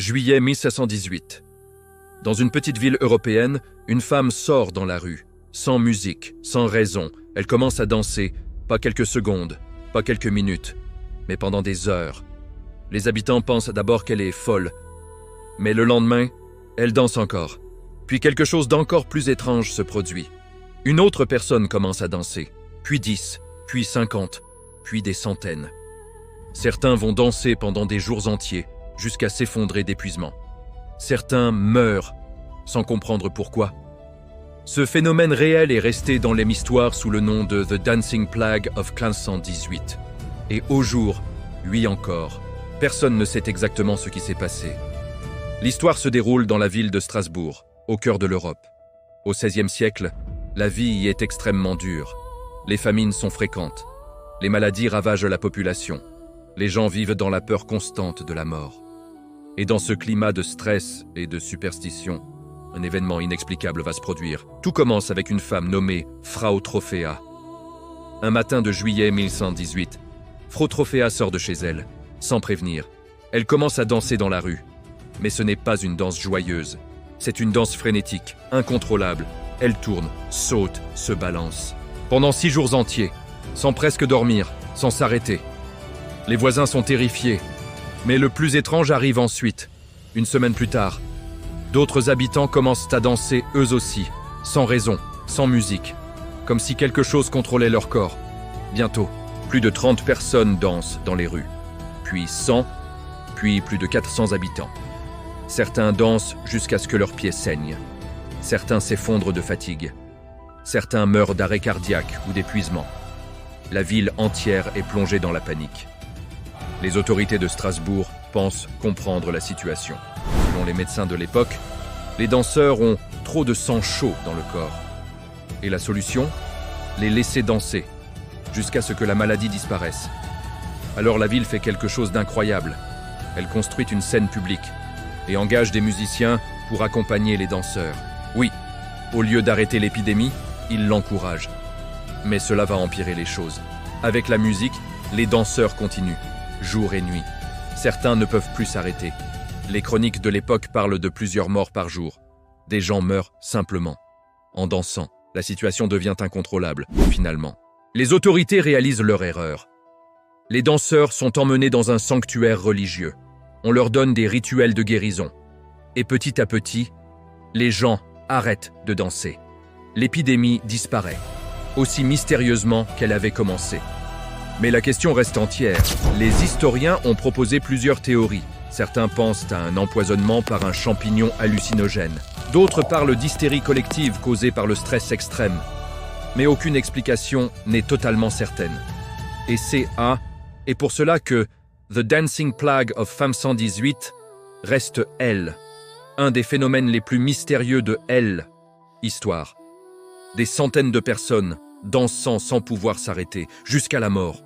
Juillet 1718. Dans une petite ville européenne, une femme sort dans la rue, sans musique, sans raison. Elle commence à danser, pas quelques secondes, pas quelques minutes, mais pendant des heures. Les habitants pensent d'abord qu'elle est folle, mais le lendemain, elle danse encore. Puis quelque chose d'encore plus étrange se produit. Une autre personne commence à danser, puis 10, puis 50, puis des centaines. Certains vont danser pendant des jours entiers, jusqu'à s'effondrer d'épuisement. Certains meurent, sans comprendre pourquoi. Ce phénomène réel est resté dans les histoires sous le nom de The Dancing Plague of 1518. Et au jour, lui encore, personne ne sait exactement ce qui s'est passé. L'histoire se déroule dans la ville de Strasbourg, au cœur de l'Europe. Au XVIe siècle, la vie y est extrêmement dure. Les famines sont fréquentes. Les maladies ravagent la population. Les gens vivent dans la peur constante de la mort. Et dans ce climat de stress et de superstition, un événement inexplicable va se produire. Tout commence avec une femme nommée Frau Tropfea. Un matin de juillet 1118, Frau Tropfea sort de chez elle, sans prévenir. Elle commence à danser dans la rue. Mais ce n'est pas une danse joyeuse. C'est une danse frénétique, incontrôlable. Elle tourne, saute, se balance. Pendant 6 jours entiers, sans presque dormir, sans s'arrêter. Les voisins sont terrifiés. Mais le plus étrange arrive ensuite. Une semaine plus tard, d'autres habitants commencent à danser eux aussi, sans raison, sans musique, comme si quelque chose contrôlait leur corps. Bientôt, plus de 30 personnes dansent dans les rues, puis 100, puis plus de 400 habitants. Certains dansent jusqu'à ce que leurs pieds saignent. Certains s'effondrent de fatigue. Certains meurent d'arrêt cardiaque ou d'épuisement. La ville entière est plongée dans la panique. Les autorités de Strasbourg pensent comprendre la situation. Selon les médecins de l'époque, les danseurs ont trop de sang chaud dans le corps. Et la solution ? Les laisser danser, jusqu'à ce que la maladie disparaisse. Alors la ville fait quelque chose d'incroyable. Elle construit une scène publique et engage des musiciens pour accompagner les danseurs. Oui, au lieu d'arrêter l'épidémie, ils l'encouragent. Mais cela va empirer les choses. Avec la musique, les danseurs continuent, jour et nuit. Certains ne peuvent plus s'arrêter. Les chroniques de l'époque parlent de plusieurs morts par jour. Des gens meurent simplement. En dansant, la situation devient incontrôlable, finalement. Les autorités réalisent leur erreur. Les danseurs sont emmenés dans un sanctuaire religieux. On leur donne des rituels de guérison. Et petit à petit, les gens arrêtent de danser. L'épidémie disparaît, aussi mystérieusement qu'elle avait commencé. Mais la question reste entière. Les historiens ont proposé plusieurs théories. Certains pensent à un empoisonnement par un champignon hallucinogène. D'autres parlent d'hystérie collective causée par le stress extrême. Mais aucune explication n'est totalement certaine. Et et pour cela que The Dancing Plague of 1518 reste elle, un des phénomènes les plus mystérieux de histoire. Des centaines de personnes dansant sans pouvoir s'arrêter, jusqu'à la mort.